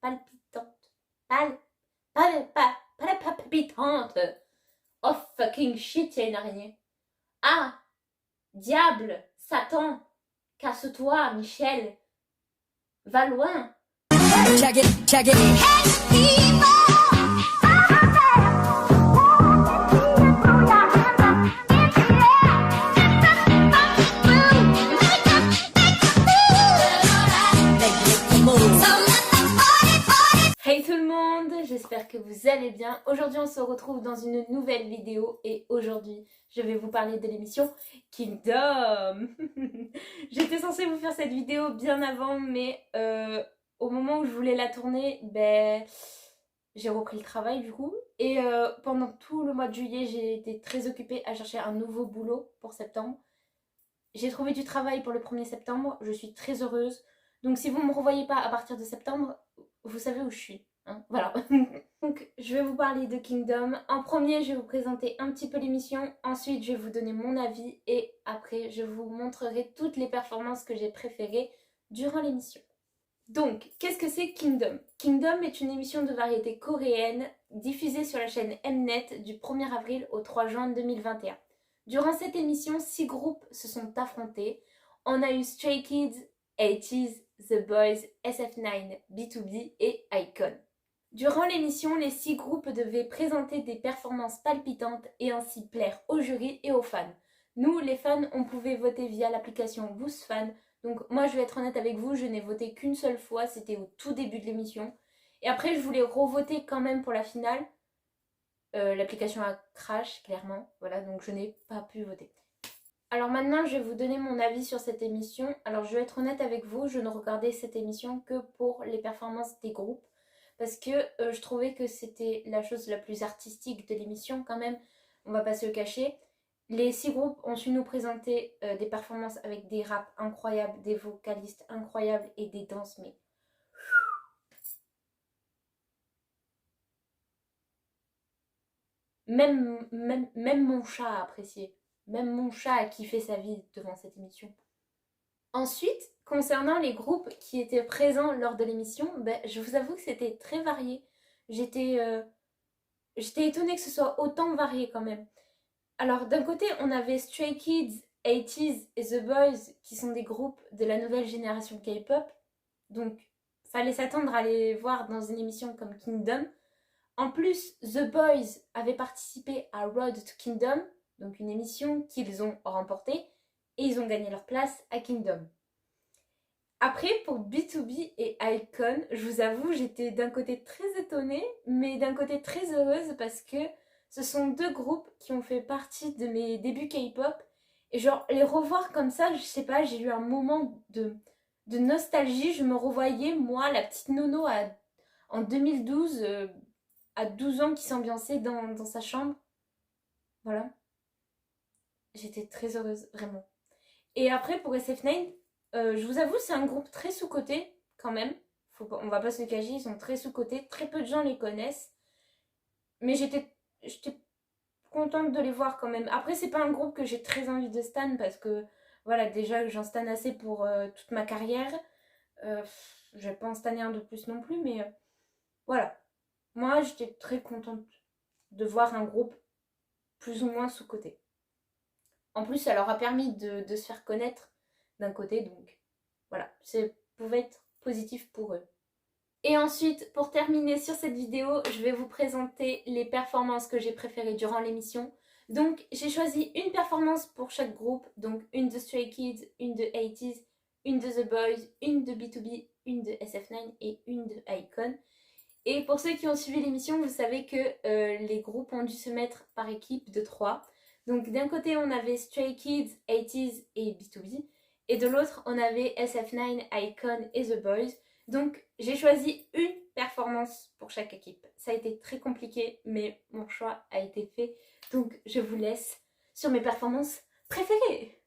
palpitante. Palpitante. Oh fucking shit, il y a une araignée. Ah, diable, Satan, casse-toi, Michel. Va loin. Check it. Hey tout le monde, j'espère que vous allez bien. Aujourd'hui on se retrouve dans une nouvelle vidéo et aujourd'hui je vais vous parler de l'émission Kingdom. J'étais censée vous faire cette vidéo bien avant mais au moment où je voulais la tourner, j'ai repris le travail du coup. Et pendant tout le mois de juillet j'ai été très occupée à chercher un nouveau boulot pour septembre. J'ai trouvé du travail pour le 1er septembre, je suis très heureuse. Donc si vous ne me revoyez pas à partir de septembre, vous savez où je suis. Hein, voilà. Donc je vais vous parler de Kingdom. En premier, je vais vous présenter un petit peu l'émission. Ensuite, je vais vous donner mon avis. Et après, je vous montrerai toutes les performances que j'ai préférées durant l'émission. Donc, qu'est-ce que c'est Kingdom? Kingdom est une émission de variété coréenne diffusée sur la chaîne Mnet du 1er avril au 3 juin 2021. Durant cette émission, 6 groupes se sont affrontés. On a eu Stray Kids, ATEEZ, The Boys, SF9, BTOB et iKON. Durant l'émission, les 6 groupes devaient présenter des performances palpitantes et ainsi plaire au jury et aux fans. Nous, les fans, on pouvait voter via l'application BoostFan. Donc moi, je vais être honnête avec vous, je n'ai voté qu'une seule fois, c'était au tout début de l'émission. Et après, je voulais revoter quand même pour la finale. L'application a crash, clairement. Voilà, donc je n'ai pas pu voter. Alors maintenant, je vais vous donner mon avis sur cette émission. Alors je vais être honnête avec vous, je ne regardais cette émission que pour les performances des groupes. Parce que je trouvais que c'était la chose la plus artistique de l'émission quand même. On va pas se le cacher. Les 6 groupes ont su nous présenter des performances avec des raps incroyables, des vocalistes incroyables et des danses, mais... Même mon chat a apprécié. Même mon chat a kiffé sa vie devant cette émission. Ensuite, concernant les groupes qui étaient présents lors de l'émission, je vous avoue que c'était très varié. J'étais étonnée que ce soit autant varié quand même. Alors d'un côté, on avait Stray Kids, ATEEZ et The Boys qui sont des groupes de la nouvelle génération K-pop. Donc, fallait s'attendre à les voir dans une émission comme Kingdom. En plus, The Boys avaient participé à Road to Kingdom, donc une émission qu'ils ont remportée, et ils ont gagné leur place à Kingdom. Après, pour BTOB et iKON, je vous avoue, j'étais d'un côté très étonnée, mais d'un côté très heureuse parce que ce sont 2 groupes qui ont fait partie de mes débuts K-pop. Et genre, les revoir comme ça, je sais pas, j'ai eu un moment de nostalgie. Je me revoyais, moi, la petite Nono en 2012, à 12 ans, qui s'ambiançait dans sa chambre. Voilà. J'étais très heureuse, vraiment. Et après, pour SF9, je vous avoue, c'est un groupe très sous-coté, quand même. On va pas se le cacher, ils sont très sous-cotés. Très peu de gens les connaissent. Mais j'étais contente de les voir quand même. Après, c'est pas un groupe que j'ai très envie de stan parce que, voilà, déjà, j'en stan assez pour toute ma carrière. Je vais pas en stanner un de plus non plus, mais voilà. Moi, j'étais très contente de voir un groupe plus ou moins sous-coté. En plus, ça leur a permis de se faire connaître d'un côté, donc voilà, ça pouvait être positif pour eux. Et ensuite, pour terminer sur cette vidéo, je vais vous présenter les performances que j'ai préférées durant l'émission. Donc, j'ai choisi une performance pour chaque groupe, donc une de Stray Kids, une de ATEEZ, une de The Boys, une de BTOB, une de SF9 et une de iKON. Et pour ceux qui ont suivi l'émission, vous savez que les groupes ont dû se mettre par équipe de 3. Donc d'un côté, on avait Stray Kids, ATEEZ et BTOB. Et de l'autre, on avait SF9, iKON et The Boys. Donc j'ai choisi une performance pour chaque équipe. Ça a été très compliqué, mais mon choix a été fait. Donc je vous laisse sur mes performances préférées.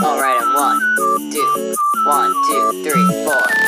Alright, I'm 1, 2, 1, 2, 3, 4.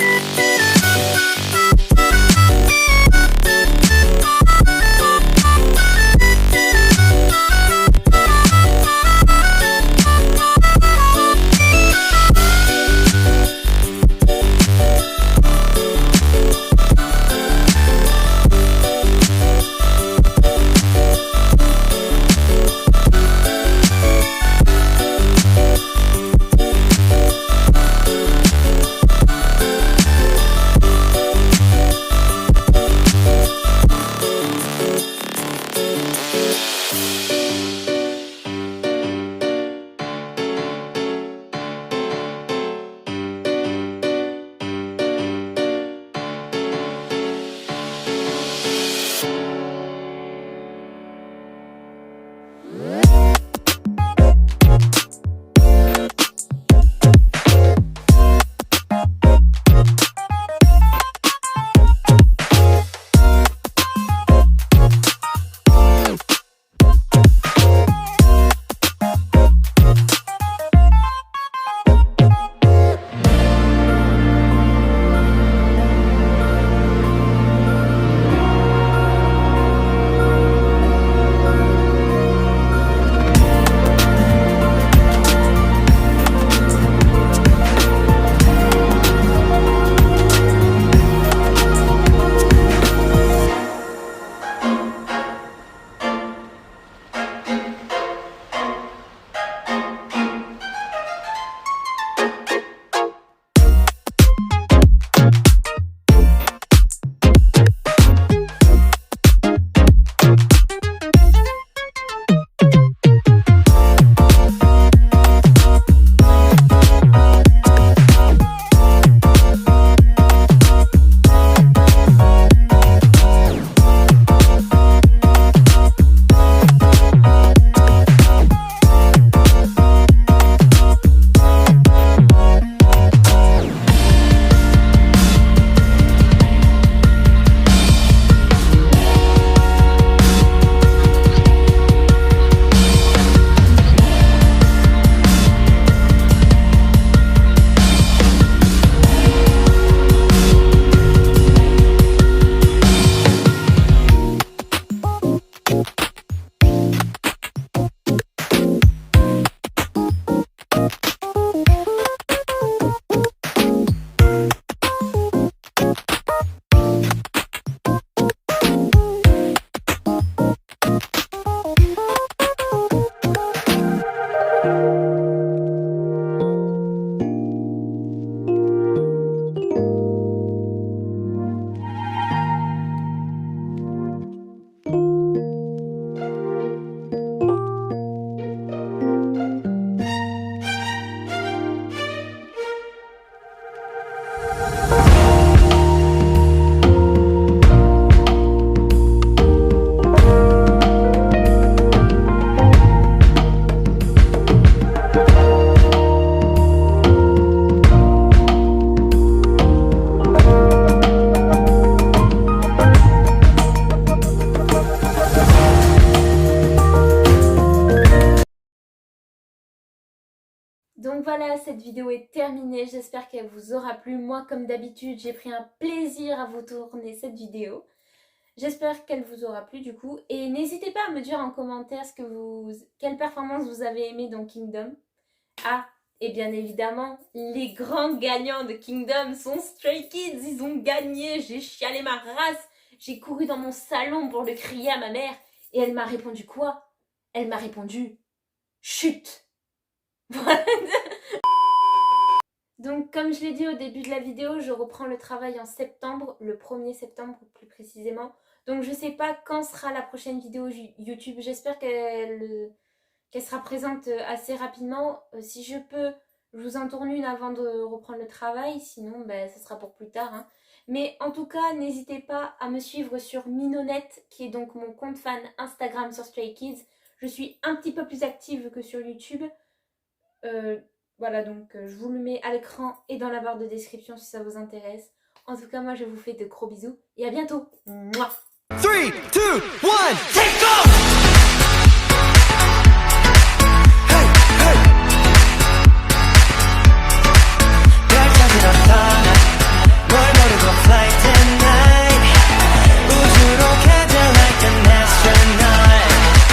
voilà, cette vidéo est terminée. J'espère qu'elle vous aura plu. Moi, comme d'habitude, j'ai pris un plaisir à vous tourner cette vidéo. J'espère qu'elle vous aura plu du coup. Et n'hésitez pas à me dire en commentaire quelle performance vous avez aimé dans Kingdom. Ah, et bien évidemment, les grands gagnants de Kingdom sont Stray Kids. Ils ont gagné, j'ai chialé ma race. J'ai couru dans mon salon pour le crier à ma mère. Et elle m'a répondu quoi? Elle m'a répondu « Chut !» Voilà. Donc comme je l'ai dit au début de la vidéo, je reprends le travail en septembre, le 1er septembre plus précisément. Donc je sais pas quand sera la prochaine vidéo YouTube, j'espère qu'elle sera présente assez rapidement. Si je peux, je vous en tourne une avant de reprendre le travail, sinon ça sera pour plus tard. Hein. Mais en tout cas, n'hésitez pas à me suivre sur Minonette, qui est donc mon compte fan Instagram sur Stray Kids. Je suis un petit peu plus active que sur YouTube. Voilà, donc je vous le mets à l'écran et dans la barre de description si ça vous intéresse. En tout cas, moi je vous fais de gros bisous et à bientôt. Mouah. 3, 2, 1,